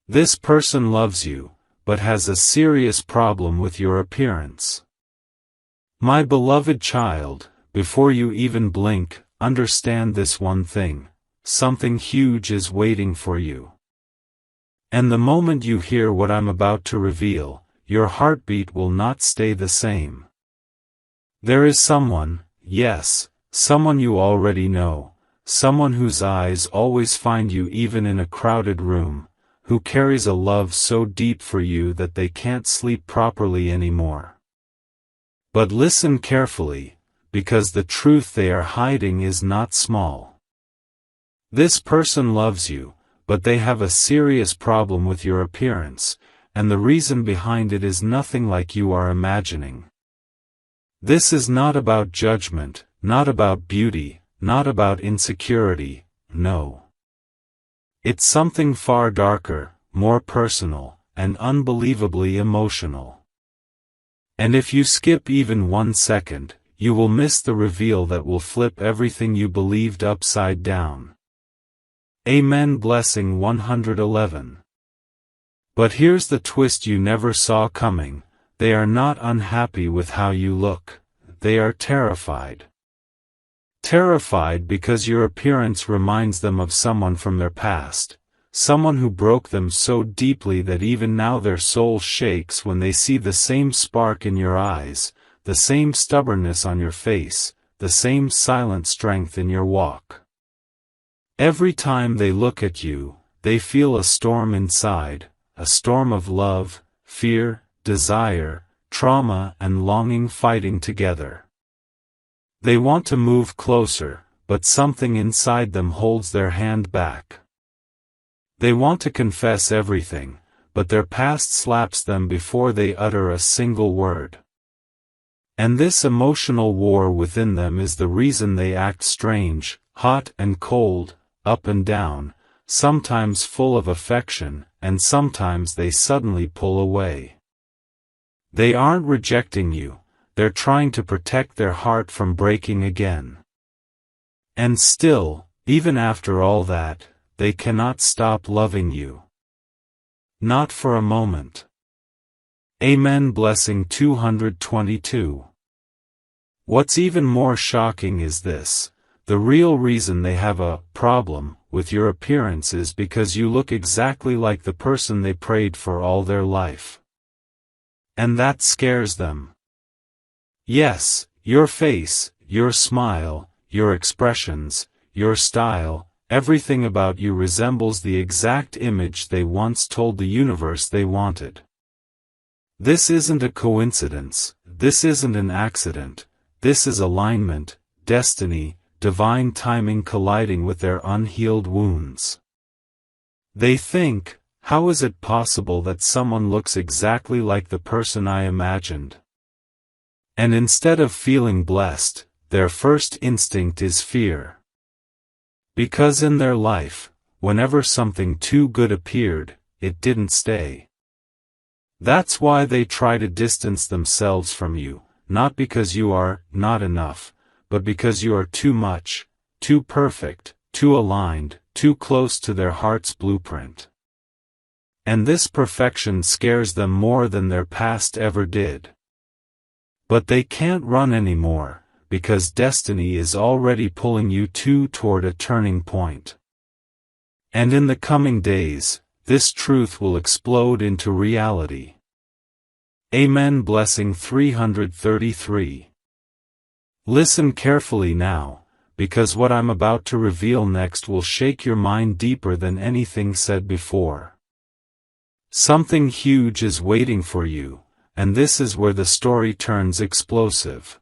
This person loves you, but has a serious problem with your appearance. My beloved child, before you even blink, understand this one thing: something huge is waiting for you. And the moment you hear what I'm about to reveal, your heartbeat will not stay the same. There is someone, yes, someone you already know, someone whose eyes always find you even in a crowded room, who carries a love so deep for you that they can't sleep properly anymore. But listen carefully, because the truth they are hiding is not small. This person loves you, but they have a serious problem with your appearance, and the reason behind it is nothing like you are imagining. This is not about judgment, not about beauty, not about insecurity, no. It's something far darker, more personal, and unbelievably emotional. And if you skip even 1 second, you will miss the reveal that will flip everything you believed upside down. Amen. Blessing 111. But here's the twist you never saw coming: they are not unhappy with how you look, they are terrified. Terrified because your appearance reminds them of someone from their past, someone who broke them so deeply that even now their soul shakes when they see the same spark in your eyes, the same stubbornness on your face, the same silent strength in your walk. Every time they look at you, they feel a storm inside, a storm of love, fear, desire, trauma, and longing fighting together. They want to move closer, but something inside them holds their hand back. They want to confess everything, but their past slaps them before they utter a single word. And this emotional war within them is the reason they act strange, hot and cold, up and down, sometimes full of affection, and sometimes they suddenly pull away. They aren't rejecting you, they're trying to protect their heart from breaking again. And still, even after all that, they cannot stop loving you. Not for a moment. Amen. Blessing 222. What's even more shocking is this: the real reason they have a problem with your appearance is because you look exactly like the person they prayed for all their life. And that scares them. Yes, your face, your smile, your expressions, your style, everything about you resembles the exact image they once told the universe they wanted. This isn't a coincidence, this isn't an accident, this is alignment, destiny, divine timing colliding with their unhealed wounds. They think, how is it possible that someone looks exactly like the person I imagined? And instead of feeling blessed, their first instinct is fear. Because in their life, whenever something too good appeared, it didn't stay. That's why they try to distance themselves from you, not because you are not enough, but because you are too much, too perfect, too aligned, too close to their heart's blueprint. And this perfection scares them more than their past ever did. But they can't run anymore, because destiny is already pulling you two toward a turning point. And in the coming days, this truth will explode into reality. Amen. Blessing 333. Listen carefully now, because what I'm about to reveal next will shake your mind deeper than anything said before. Something huge is waiting for you, and this is where the story turns explosive.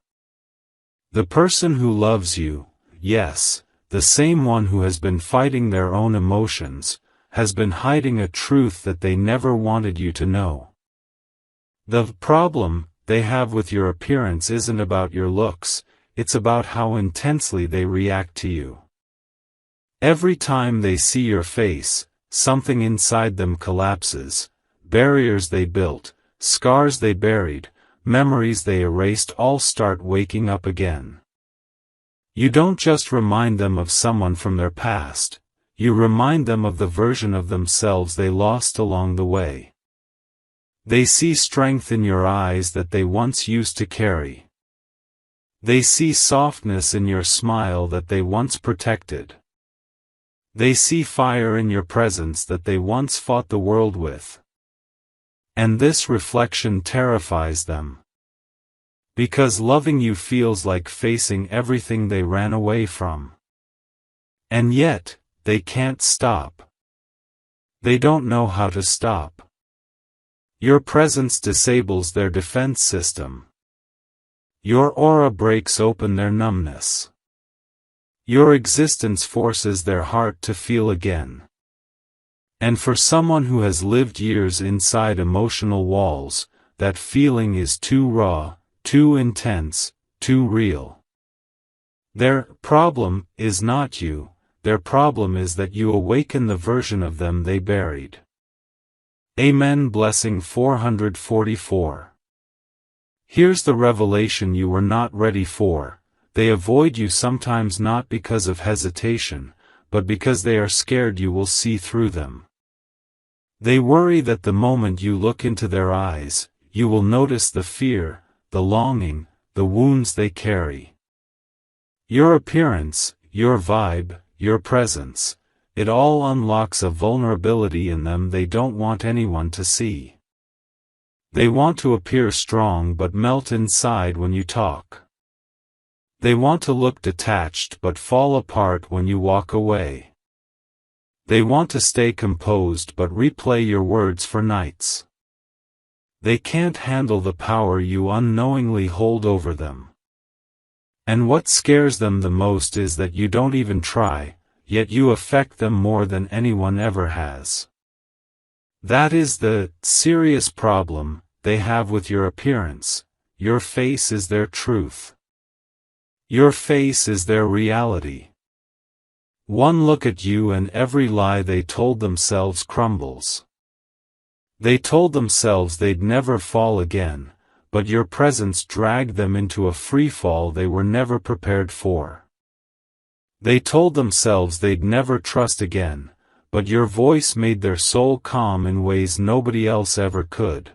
The person who loves you, yes, the same one who has been fighting their own emotions, has been hiding a truth that they never wanted you to know. The problem they have with your appearance isn't about your looks, it's about how intensely they react to you. Every time they see your face, something inside them collapses. Barriers they built, scars they buried, memories they erased all start waking up again. You don't just remind them of someone from their past, you remind them of the version of themselves they lost along the way. They see strength in your eyes that they once used to carry. They see softness in your smile that they once protected. They see fire in your presence that they once fought the world with. And this reflection terrifies them. Because loving you feels like facing everything they ran away from. And yet, they can't stop. They don't know how to stop. Your presence disables their defense system. Your aura breaks open their numbness. Your existence forces their heart to feel again. And for someone who has lived years inside emotional walls, that feeling is too raw, too intense, too real. Their problem is not you, their problem is that you awaken the version of them they buried. Amen. Blessing 444. Here's the revelation you were not ready for. They avoid you sometimes not because of hesitation, but because they are scared you will see through them. They worry that the moment you look into their eyes, you will notice the fear, the longing, the wounds they carry. Your appearance, your vibe, your presence, it all unlocks a vulnerability in them they don't want anyone to see. They want to appear strong but melt inside when you talk. They want to look detached but fall apart when you walk away. They want to stay composed but replay your words for nights. They can't handle the power you unknowingly hold over them. And what scares them the most is that you don't even try, yet you affect them more than anyone ever has. That is the serious problem they have with your appearance. Your face is their truth. Your face is their reality. One look at you and every lie they told themselves crumbles. They told themselves they'd never fall again, but your presence dragged them into a free fall they were never prepared for. They told themselves they'd never trust again, but your voice made their soul calm in ways nobody else ever could.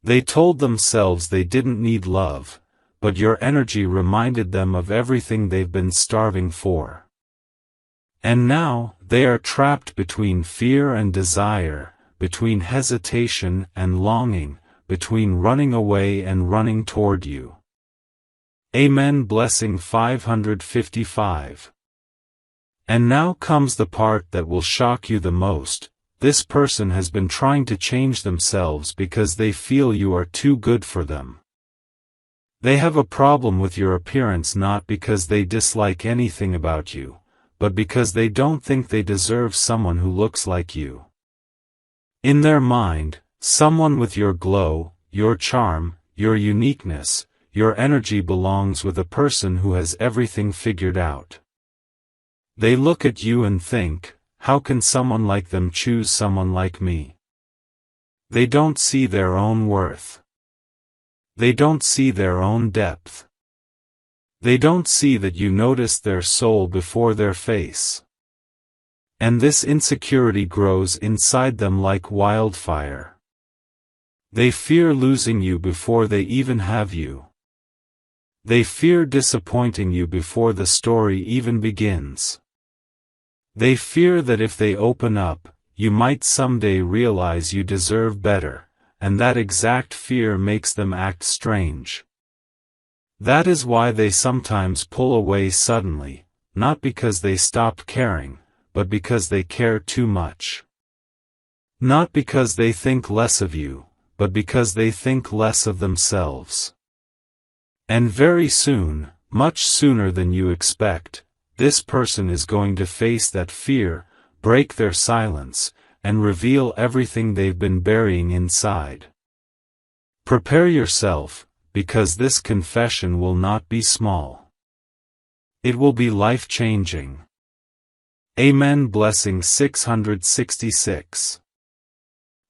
They told themselves they didn't need love, but your energy reminded them of everything they've been starving for. And now, they are trapped between fear and desire, between hesitation and longing, between running away and running toward you. Amen. Blessing 555. And now comes the part that will shock you the most. This person has been trying to change themselves because they feel you are too good for them. They have a problem with your appearance not because they dislike anything about you, but because they don't think they deserve someone who looks like you. In their mind, someone with your glow, your charm, your uniqueness, your energy belongs with a person who has everything figured out. They look at you and think, how can someone like them choose someone like me? They don't see their own worth. They don't see their own depth. They don't see that you noticed their soul before their face. And this insecurity grows inside them like wildfire. They fear losing you before they even have you. They fear disappointing you before the story even begins. They fear that if they open up, you might someday realize you deserve better, and that exact fear makes them act strange. That is why they sometimes pull away suddenly, not because they stopped caring, but because they care too much. Not because they think less of you, but because they think less of themselves. And very soon, much sooner than you expect, this person is going to face that fear, break their silence, and reveal everything they've been burying inside. Prepare yourself, because this confession will not be small. It will be life-changing. Amen. Blessing 666.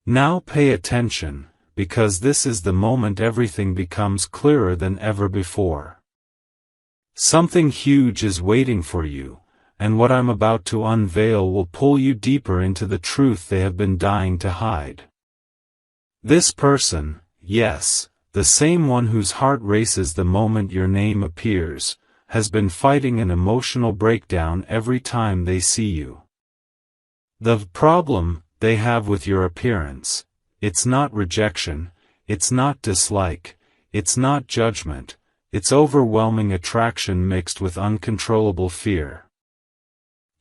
Now pay attention, because this is the moment everything becomes clearer than ever before. Something huge is waiting for you, and what I'm about to unveil will pull you deeper into the truth they have been dying to hide. This person, yes, the same one whose heart races the moment your name appears, has been fighting an emotional breakdown every time they see you. The problem they have with your appearance, it's not rejection, it's not dislike, it's not judgment, it's overwhelming attraction mixed with uncontrollable fear.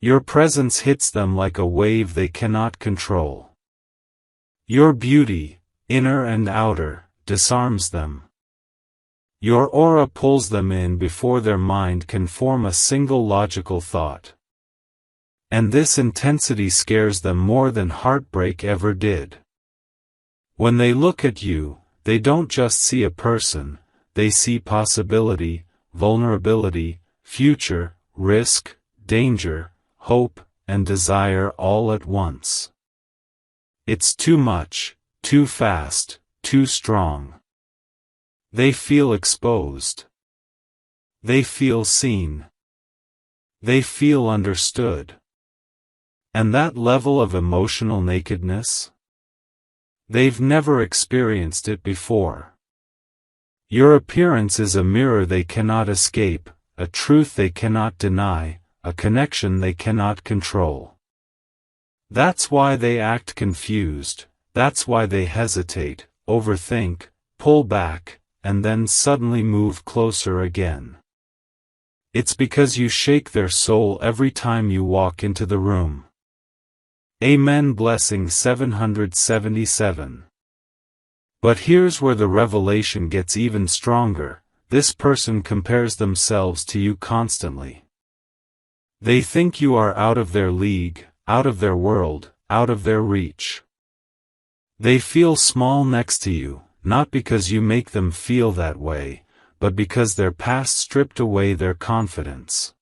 Your presence hits them like a wave they cannot control. Your beauty, inner and outer, disarms them. Your aura pulls them in before their mind can form a single logical thought. And this intensity scares them more than heartbreak ever did. When they look at you, they don't just see a person, they see possibility, vulnerability, future, risk, danger, hope, and desire all at once. It's too much, too fast, too strong. They feel exposed. They feel seen. They feel understood. And that level of emotional nakedness? They've never experienced it before. Your appearance is a mirror they cannot escape, a truth they cannot deny, a connection they cannot control. That's why they act confused, that's why they hesitate, overthink, pull back, and then suddenly move closer again. It's because you shake their soul every time you walk into the room. Amen. Blessing 777. But here's where the revelation gets even stronger. This person compares themselves to you constantly. They think you are out of their league, out of their world, out of their reach. They feel small next to you, not because you make them feel that way, but because their past stripped away their confidence.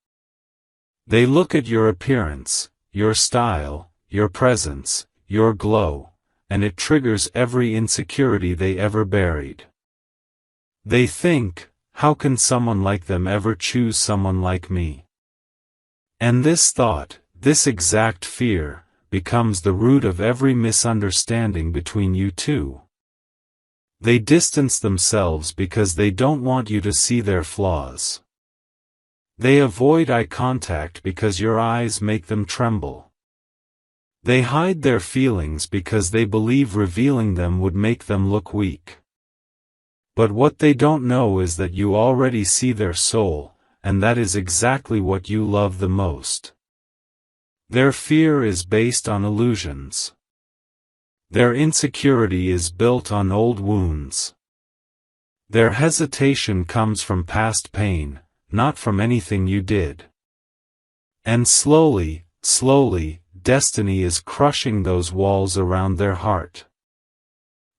They look at your appearance, your style, your presence, your glow, and it triggers every insecurity they ever buried. They think, how can someone like them ever choose someone like me? And this thought, this exact fear, becomes the root of every misunderstanding between you two. They distance themselves because they don't want you to see their flaws. They avoid eye contact because your eyes make them tremble. They hide their feelings because they believe revealing them would make them look weak. But what they don't know is that you already see their soul, and that is exactly what you love the most. Their fear is based on illusions. Their insecurity is built on old wounds. Their hesitation comes from past pain, not from anything you did. And slowly, destiny is crushing those walls around their heart.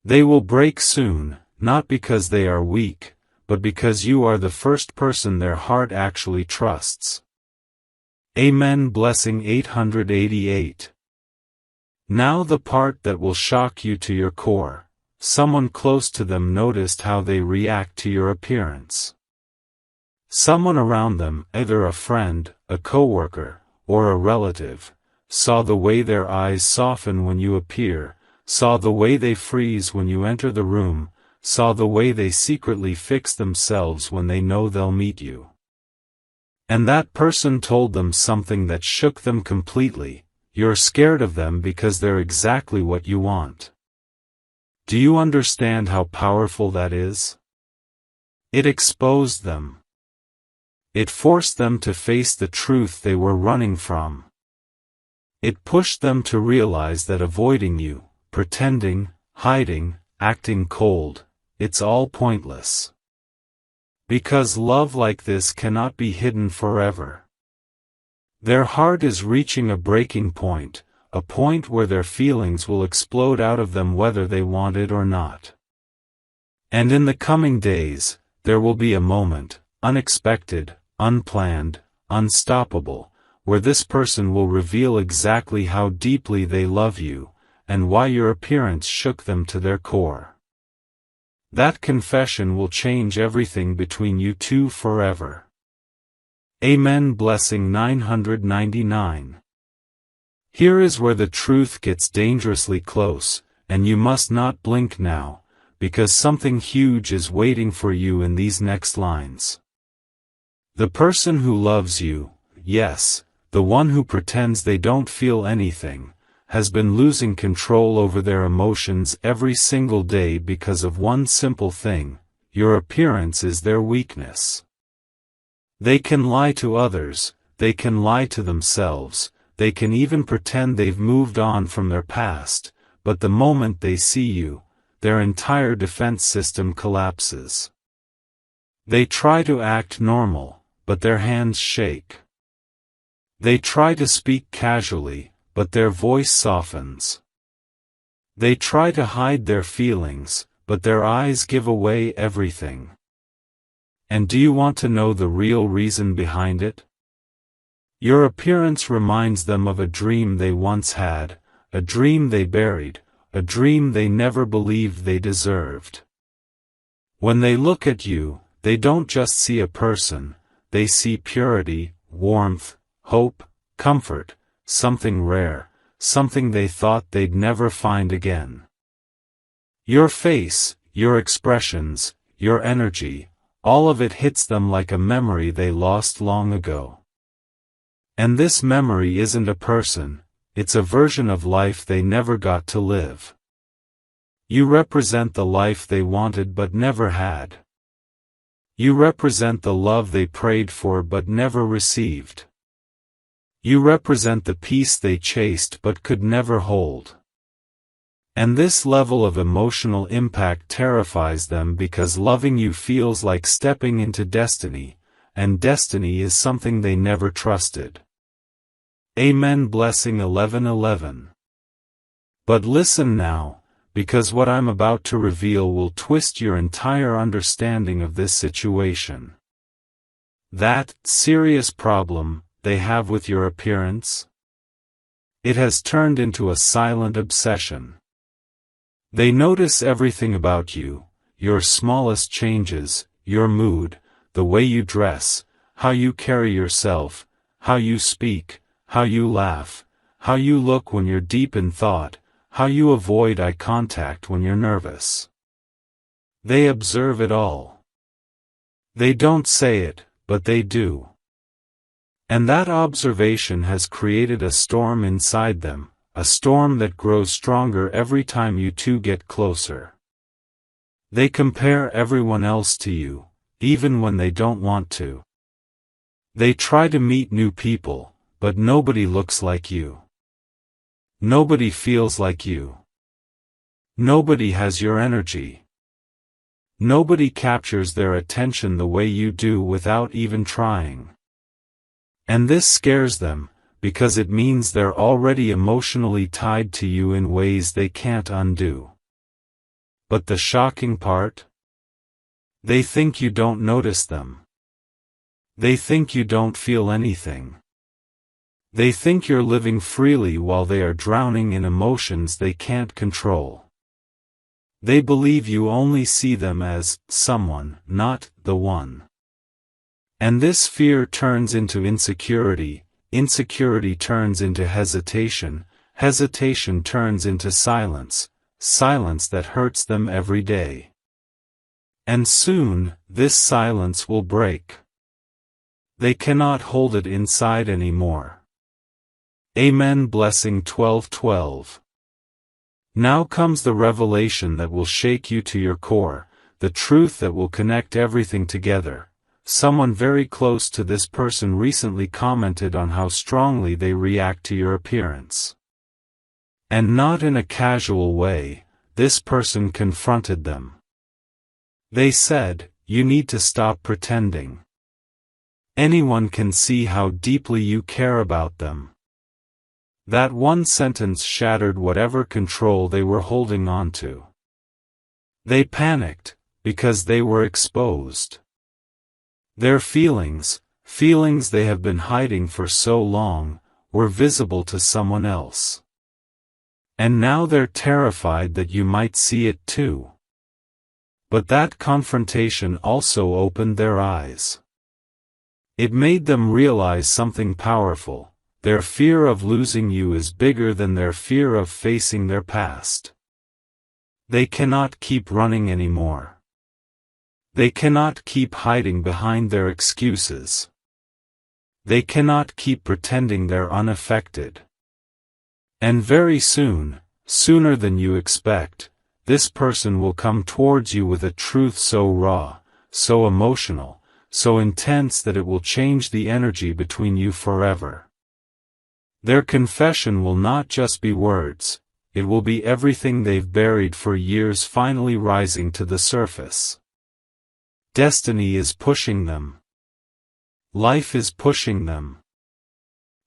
They will break soon, not because they are weak, but because you are the first person their heart actually trusts. Amen. Blessing 888. Now the part that will shock you to your core. Someone close to them noticed how they react to your appearance. Someone around them, either a friend, a coworker, or a relative, saw the way their eyes soften when you appear, saw the way they freeze when you enter the room, saw the way they secretly fix themselves when they know they'll meet you. And that person told them something that shook them completely. You're scared of them because they're exactly what you want. Do you understand how powerful that is? It exposed them. It forced them to face the truth they were running from. It pushed them to realize that avoiding you, pretending, hiding, acting cold, it's all pointless. Because love like this cannot be hidden forever. Their heart is reaching a breaking point, a point where their feelings will explode out of them whether they want it or not. And in the coming days, there will be a moment, unexpected, unplanned, unstoppable, where this person will reveal exactly how deeply they love you, and why your appearance shook them to their core. That confession will change everything between you two forever. Amen. Blessing 999. Here is where the truth gets dangerously close, and you must not blink now, because something huge is waiting for you in these next lines. The person who loves you, yes, the one who pretends they don't feel anything, has been losing control over their emotions every single day because of one simple thing: your appearance is their weakness. They can lie to others, they can lie to themselves, they can even pretend they've moved on from their past, but the moment they see you, their entire defense system collapses. They try to act normal, but their hands shake. They try to speak casually, but their voice softens. They try to hide their feelings, but their eyes give away everything. And do you want to know the real reason behind it? Your appearance reminds them of a dream they once had, a dream they buried, a dream they never believed they deserved. When they look at you, they don't just see a person, they see purity, warmth, hope, comfort, something rare, something they thought they'd never find again. Your face, your expressions, your energy, all of it hits them like a memory they lost long ago. And this memory isn't a person, it's a version of life they never got to live. You represent the life they wanted but never had. You represent the love they prayed for but never received. You represent the peace they chased but could never hold. And this level of emotional impact terrifies them because loving you feels like stepping into destiny, and destiny is something they never trusted. Amen. Blessing 1111. But listen now, because what I'm about to reveal will twist your entire understanding of this situation. That serious problem they have with your appearance? It has turned into a silent obsession. They notice everything about you, your smallest changes, your mood, the way you dress, how you carry yourself, how you speak, how you laugh, how you look when you're deep in thought, how you avoid eye contact when you're nervous. They observe it all. They don't say it, but they do. And that observation has created a storm inside them, a storm that grows stronger every time you two get closer. They compare everyone else to you, even when they don't want to. They try to meet new people, but nobody looks like you. Nobody feels like you. Nobody has your energy. Nobody captures their attention the way you do without even trying. And this scares them, because it means they're already emotionally tied to you in ways they can't undo. But the shocking part? They think you don't notice them. They think you don't feel anything. They think you're living freely while they are drowning in emotions they can't control. They believe you only see them as someone, not the one. And this fear turns into insecurity, insecurity turns into hesitation, hesitation turns into silence, silence that hurts them every day. And soon, this silence will break. They cannot hold it inside anymore. Amen. Blessing 1212. Now comes the revelation that will shake you to your core, the truth that will connect everything together. Someone very close to this person recently commented on how strongly they react to your appearance. And not in a casual way, this person confronted them. They said, "You need to stop pretending. Anyone can see how deeply you care about them." That one sentence shattered whatever control they were holding on to. They panicked, because they were exposed. Their feelings, feelings they have been hiding for so long, were visible to someone else. And now they're terrified that you might see it too. But that confrontation also opened their eyes. It made them realize something powerful. Their fear of losing you is bigger than their fear of facing their past. They cannot keep running anymore. They cannot keep hiding behind their excuses. They cannot keep pretending they're unaffected. And very soon, sooner than you expect, this person will come towards you with a truth so raw, so emotional, so intense that it will change the energy between you forever. Their confession will not just be words, it will be everything they've buried for years finally rising to the surface. Destiny is pushing them. Life is pushing them.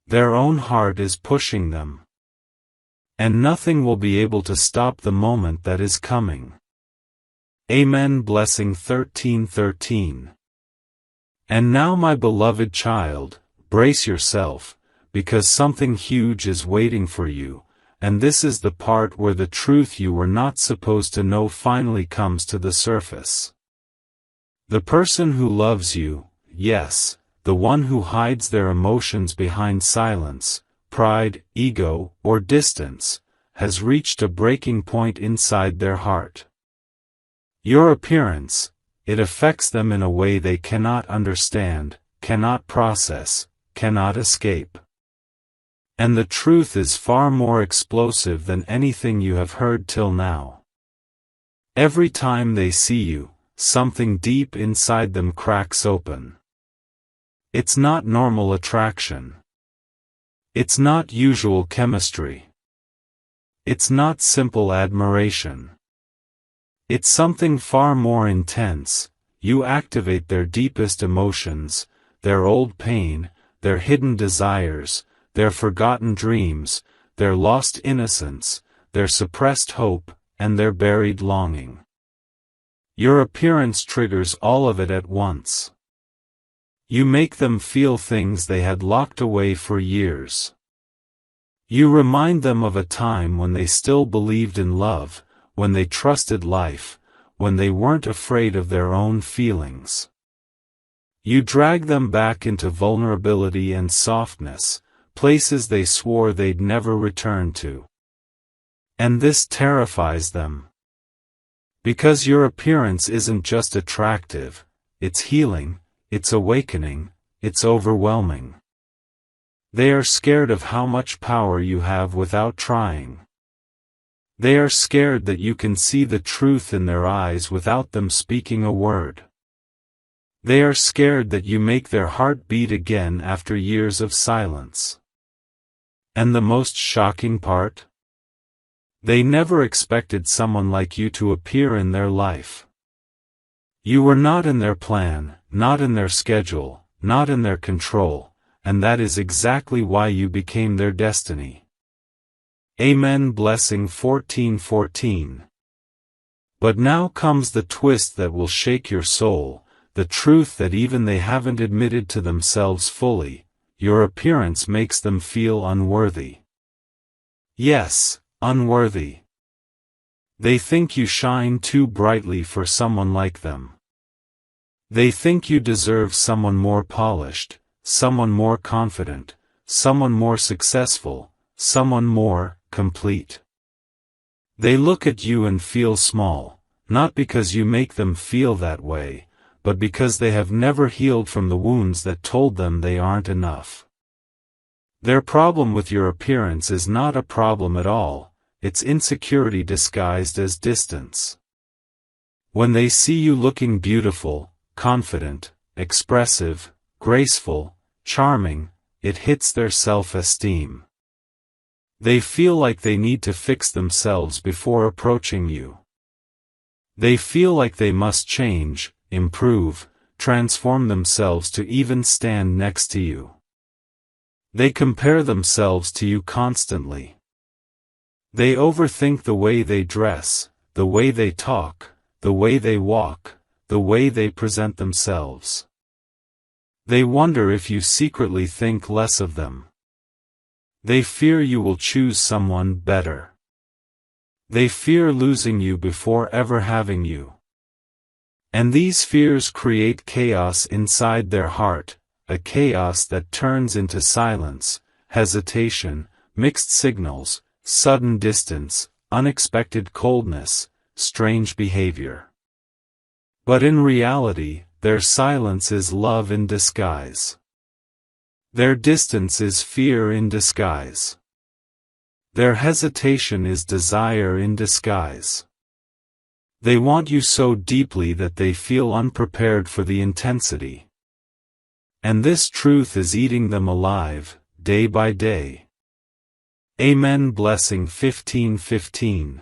Their own heart is pushing them. And nothing will be able to stop the moment that is coming. Amen. Blessing 13:13. And now, my beloved child, brace yourself, because something huge is waiting for you, and this is the part where the truth you were not supposed to know finally comes to the surface. The person who loves you, yes, the one who hides their emotions behind silence, pride, ego, or distance, has reached a breaking point inside their heart. Your appearance, it affects them in a way they cannot understand, cannot process, cannot escape. And the truth is far more explosive than anything you have heard till now. Every time they see you, something deep inside them cracks open. It's not normal attraction. It's not usual chemistry. It's not simple admiration. It's something far more intense. You activate their deepest emotions, their old pain, their hidden desires, their forgotten dreams, their lost innocence, their suppressed hope, and their buried longing. Your appearance triggers all of it at once. You make them feel things they had locked away for years. You remind them of a time when they still believed in love, when they trusted life, when they weren't afraid of their own feelings. You drag them back into vulnerability and softness, places they swore they'd never return to. And this terrifies them. Because your appearance isn't just attractive, it's healing, it's awakening, it's overwhelming. They are scared of how much power you have without trying. They are scared that you can see the truth in their eyes without them speaking a word. They are scared that you make their heart beat again after years of silence. And the most shocking part? They never expected someone like you to appear in their life. You were not in their plan, not in their schedule, not in their control, and that is exactly why you became their destiny. Amen. Blessing 14:14. But now comes the twist that will shake your soul, the truth that even they haven't admitted to themselves fully. Your appearance makes them feel unworthy. Yes, unworthy. They think you shine too brightly for someone like them. They think you deserve someone more polished, someone more confident, someone more successful, someone more complete. They look at you and feel small, not because you make them feel that way, but because they have never healed from the wounds that told them they aren't enough. Their problem with your appearance is not a problem at all, it's insecurity disguised as distance. When they see you looking beautiful, confident, expressive, graceful, charming, it hits their self-esteem. They feel like they need to fix themselves before approaching you. They feel like they must change, improve, transform themselves to even stand next to you. They compare themselves to you constantly. They overthink the way they dress, the way they talk, the way they walk, the way they present themselves. They wonder if you secretly think less of them. They fear you will choose someone better. They fear losing you before ever having you. And these fears create chaos inside their heart, a chaos that turns into silence, hesitation, mixed signals, sudden distance, unexpected coldness, strange behavior. But in reality, their silence is love in disguise. Their distance is fear in disguise. Their hesitation is desire in disguise. They want you so deeply that they feel unprepared for the intensity. And this truth is eating them alive, day by day. Amen. Blessing 15:15.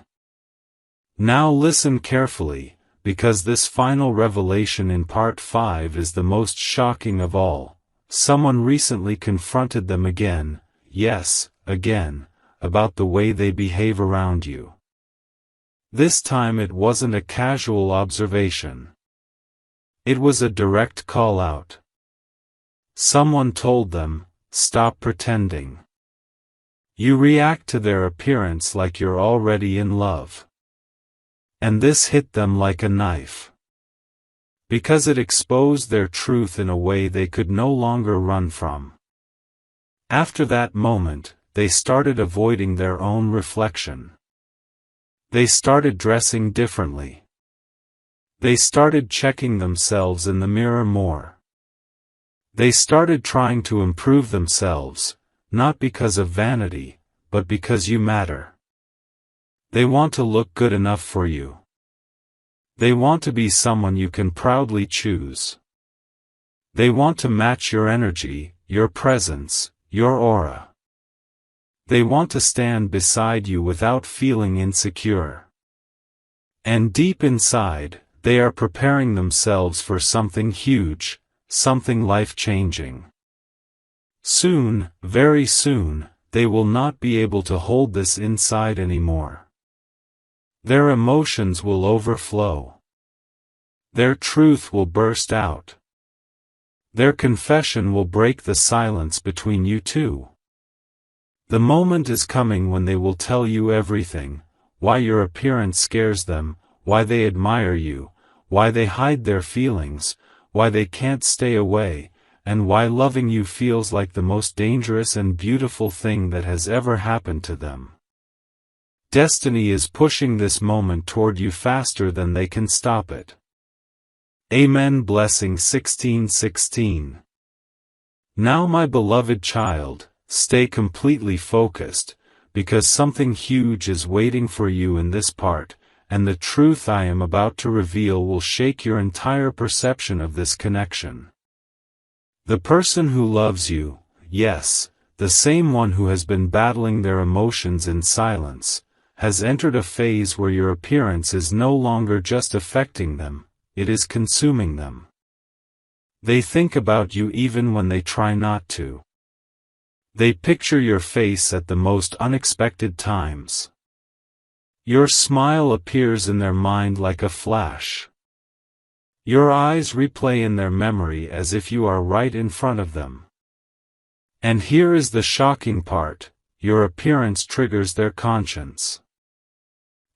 Now listen carefully, because this final revelation in part 5 is the most shocking of all. Someone recently confronted them again, yes, again, about the way they behave around you. This time it wasn't a casual observation. It was a direct call out. Someone told them, stop pretending. You react to their appearance like you're already in love. And this hit them like a knife. Because it exposed their truth in a way they could no longer run from. After that moment, they started avoiding their own reflection. They started dressing differently. They started checking themselves in the mirror more. They started trying to improve themselves, not because of vanity, but because you matter. They want to look good enough for you. They want to be someone you can proudly choose. They want to match your energy, your presence, your aura. They want to stand beside you without feeling insecure. And deep inside, they are preparing themselves for something huge, something life-changing. Soon, very soon, they will not be able to hold this inside anymore. Their emotions will overflow. Their truth will burst out. Their confession will break the silence between you two. The moment is coming when they will tell you everything, why your appearance scares them, why they admire you, why they hide their feelings, why they can't stay away, and why loving you feels like the most dangerous and beautiful thing that has ever happened to them. Destiny is pushing this moment toward you faster than they can stop it. Amen. Blessing 16:16. Now my beloved child, stay completely focused, because something huge is waiting for you in this part, and the truth I am about to reveal will shake your entire perception of this connection. The person who loves you, yes, the same one who has been battling their emotions in silence, has entered a phase where your appearance is no longer just affecting them, it is consuming them. They think about you even when they try not to. They picture your face at the most unexpected times. Your smile appears in their mind like a flash. Your eyes replay in their memory as if you are right in front of them. And here is the shocking part, your appearance triggers their conscience.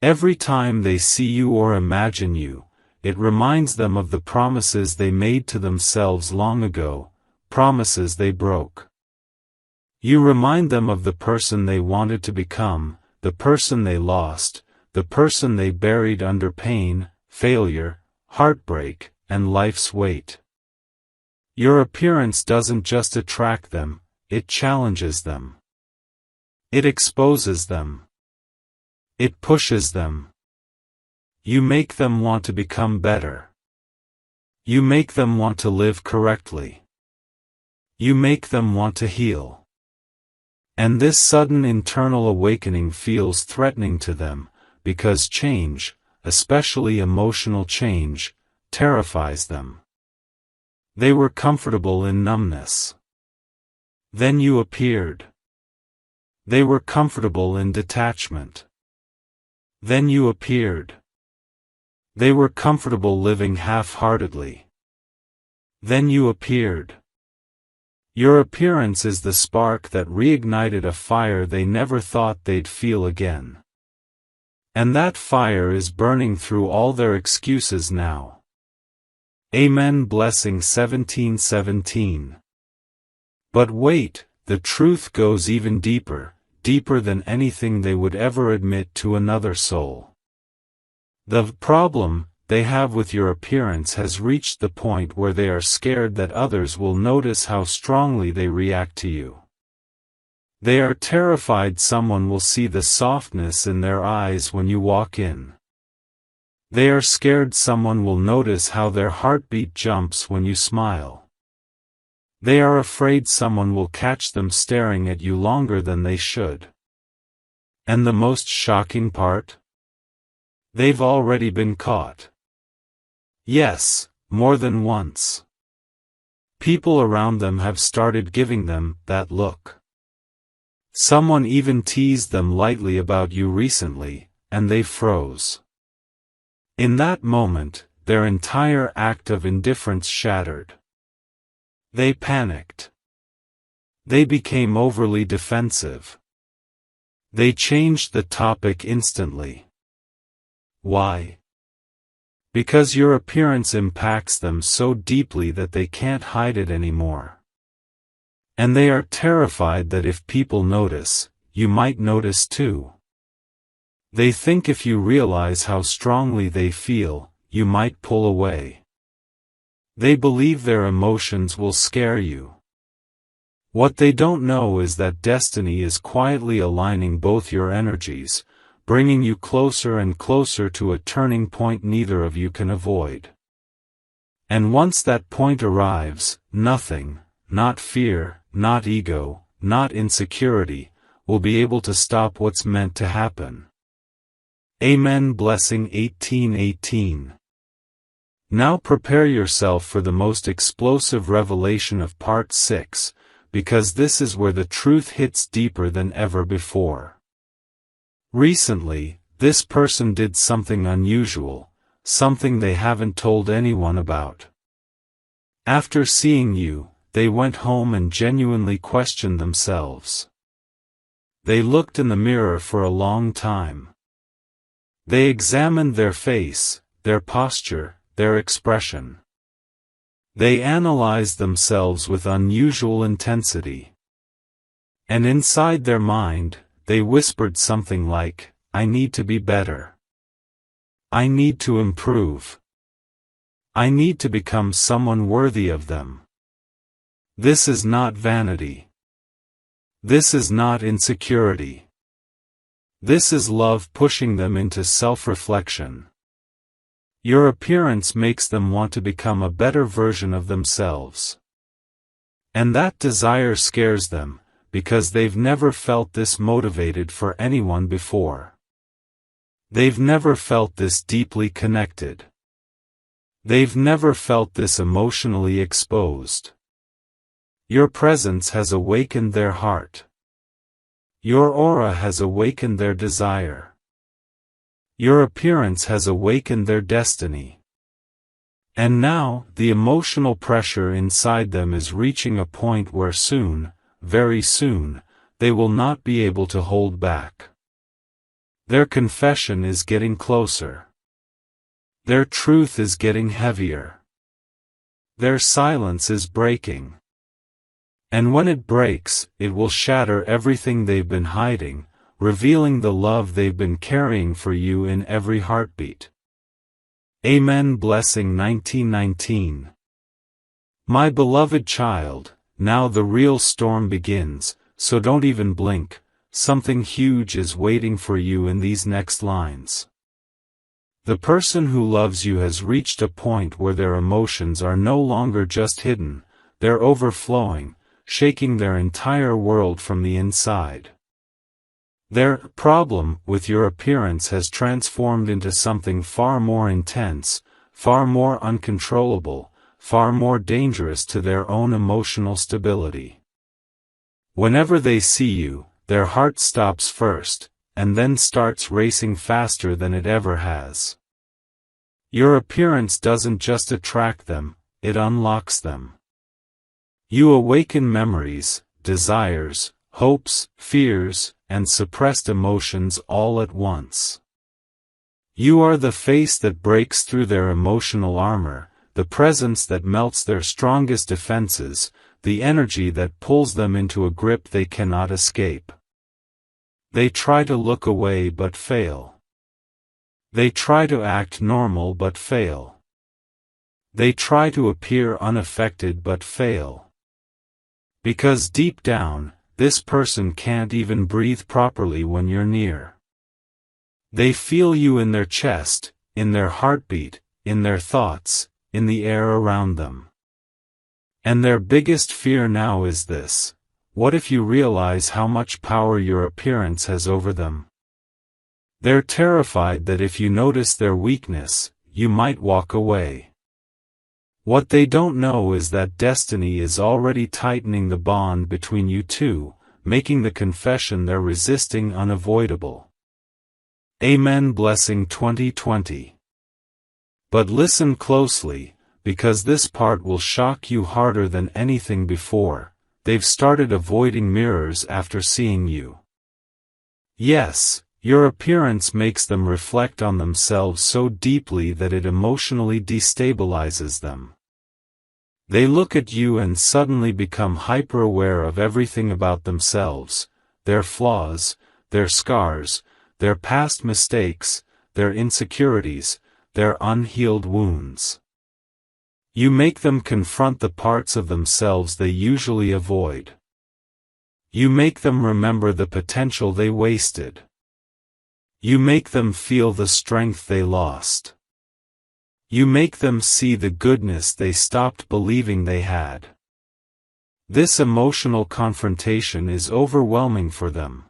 Every time they see you or imagine you, it reminds them of the promises they made to themselves long ago, promises they broke. You remind them of the person they wanted to become, the person they lost, the person they buried under pain, failure, heartbreak, and life's weight. Your appearance doesn't just attract them, it challenges them. It exposes them. It pushes them. You make them want to become better. You make them want to live correctly. You make them want to heal. And this sudden internal awakening feels threatening to them, because change, especially emotional change, terrifies them. They were comfortable in numbness. Then you appeared. They were comfortable in detachment. Then you appeared. They were comfortable living half-heartedly. Then you appeared. Your appearance is the spark that reignited a fire they never thought they'd feel again. And that fire is burning through all their excuses now. Amen. Blessing 17:17. But wait, the truth goes even deeper, deeper than anything they would ever admit to another soul. The problem they have with your appearance has reached the point where they are scared that others will notice how strongly they react to you. They are terrified someone will see the softness in their eyes when you walk in. They are scared someone will notice how their heartbeat jumps when you smile. They are afraid someone will catch them staring at you longer than they should. And the most shocking part? They've already been caught. Yes, more than once. People around them have started giving them that look. Someone even teased them lightly about you recently, and they froze. In that moment, their entire act of indifference shattered. They panicked. They became overly defensive. They changed the topic instantly. Why? Because your appearance impacts them so deeply that they can't hide it anymore. And they are terrified that if people notice, you might notice too. They think if you realize how strongly they feel, you might pull away. They believe their emotions will scare you. What they don't know is that destiny is quietly aligning both your energies, bringing you closer and closer to a turning point neither of you can avoid. And once that point arrives, nothing, not fear, not ego, not insecurity, will be able to stop what's meant to happen. Amen. Blessing 18:18. Now prepare yourself for the most explosive revelation of Part 6, because this is where the truth hits deeper than ever before. Recently, this person did something unusual, something they haven't told anyone about. After seeing you, they went home and genuinely questioned themselves. They looked in the mirror for a long time. They examined their face, their posture, their expression. They analyzed themselves with unusual intensity. And inside their mind, they whispered something like, "I need to be better. I need to improve. I need to become someone worthy of them." This is not vanity. This is not insecurity. This is love pushing them into self-reflection. Your appearance makes them want to become a better version of themselves. And that desire scares them, because they've never felt this motivated for anyone before. They've never felt this deeply connected. They've never felt this emotionally exposed. Your presence has awakened their heart. Your aura has awakened their desire. Your appearance has awakened their destiny. And now, the emotional pressure inside them is reaching a point where soon, very soon, they will not be able to hold back. Their confession is getting closer. Their truth is getting heavier. Their silence is breaking. And when it breaks, it will shatter everything they've been hiding, revealing the love they've been carrying for you in every heartbeat. Amen. Blessing 19:19. My beloved child, now the real storm begins, so don't even blink, something huge is waiting for you in these next lines. The person who loves you has reached a point where their emotions are no longer just hidden, they're overflowing, shaking their entire world from the inside. Their problem with your appearance has transformed into something far more intense, far more uncontrollable, far more dangerous to their own emotional stability. Whenever they see you, their heart stops first, and then starts racing faster than it ever has. Your appearance doesn't just attract them, it unlocks them. You awaken memories, desires, hopes, fears, and suppressed emotions all at once. You are the face that breaks through their emotional armor, the presence that melts their strongest defenses, the energy that pulls them into a grip they cannot escape. They try to look away but fail. They try to act normal but fail. They try to appear unaffected but fail. Because deep down, this person can't even breathe properly when you're near. They feel you in their chest, in their heartbeat, in their thoughts, in the air around them. And their biggest fear now is this: what if you realize how much power your appearance has over them? They're terrified that if you notice their weakness, you might walk away. What they don't know is that destiny is already tightening the bond between you two, making the confession they're resisting unavoidable. Amen. Blessing 2020. But listen closely, because this part will shock you harder than anything before. They've started avoiding mirrors after seeing you. Yes, your appearance makes them reflect on themselves so deeply that it emotionally destabilizes them. They look at you and suddenly become hyper-aware of everything about themselves, their flaws, their scars, their past mistakes, their insecurities, their unhealed wounds. You make them confront the parts of themselves they usually avoid. You make them remember the potential they wasted. You make them feel the strength they lost. You make them see the goodness they stopped believing they had. This emotional confrontation is overwhelming for them.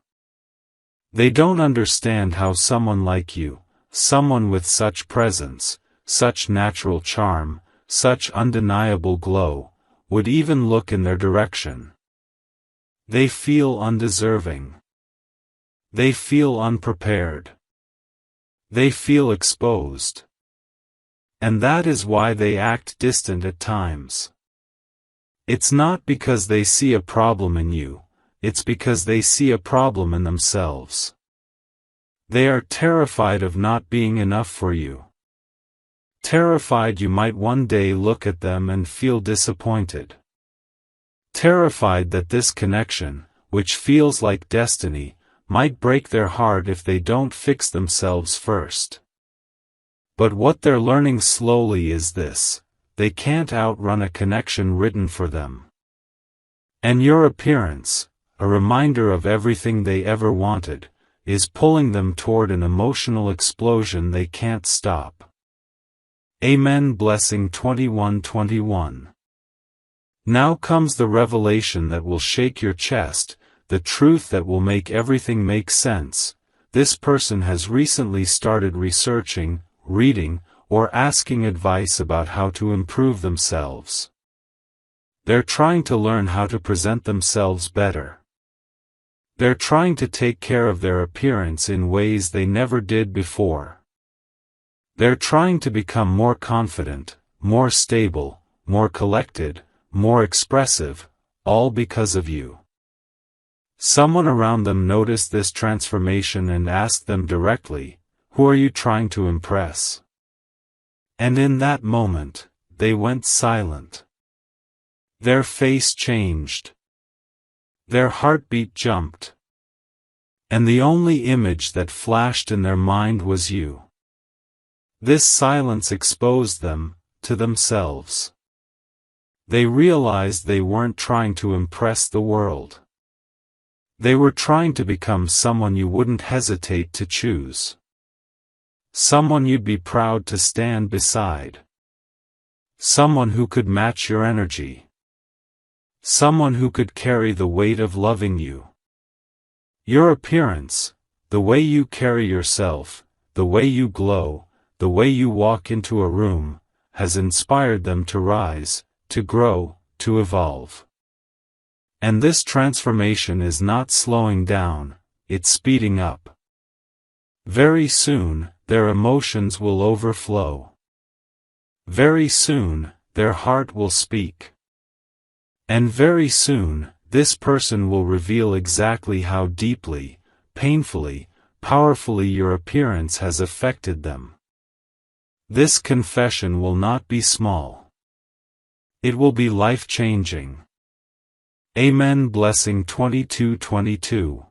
They don't understand how someone like you, someone with such presence, such natural charm, such undeniable glow, would even look in their direction. They feel undeserving. They feel unprepared. They feel exposed. And that is why they act distant at times. It's not because they see a problem in you, it's because they see a problem in themselves. They are terrified of not being enough for you. Terrified you might one day look at them and feel disappointed. Terrified that this connection, which feels like destiny, might break their heart if they don't fix themselves first. But what they're learning slowly is this: they can't outrun a connection written for them. And your appearance, a reminder of everything they ever wanted, is pulling them toward an emotional explosion they can't stop. Amen. Blessing 21:21. Now comes the revelation that will shake your chest, the truth that will make everything make sense. This person has recently started researching, reading, or asking advice about how to improve themselves. They're trying to learn how to present themselves better. They're trying to take care of their appearance in ways they never did before. They're trying to become more confident, more stable, more collected, more expressive, all because of you. Someone around them noticed this transformation and asked them directly, "Who are you trying to impress?" And in that moment, they went silent. Their face changed. Their heartbeat jumped. And the only image that flashed in their mind was you. This silence exposed them, to themselves. They realized they weren't trying to impress the world. They were trying to become someone you wouldn't hesitate to choose. Someone you'd be proud to stand beside. Someone who could match your energy. Someone who could carry the weight of loving you. Your appearance, the way you carry yourself, the way you glow, the way you walk into a room, has inspired them to rise, to grow, to evolve. And this transformation is not slowing down, it's speeding up. Very soon, their emotions will overflow. Very soon, their heart will speak. And very soon, this person will reveal exactly how deeply, painfully, powerfully your appearance has affected them. This confession will not be small. It will be life-changing. Amen. Blessing 22:22.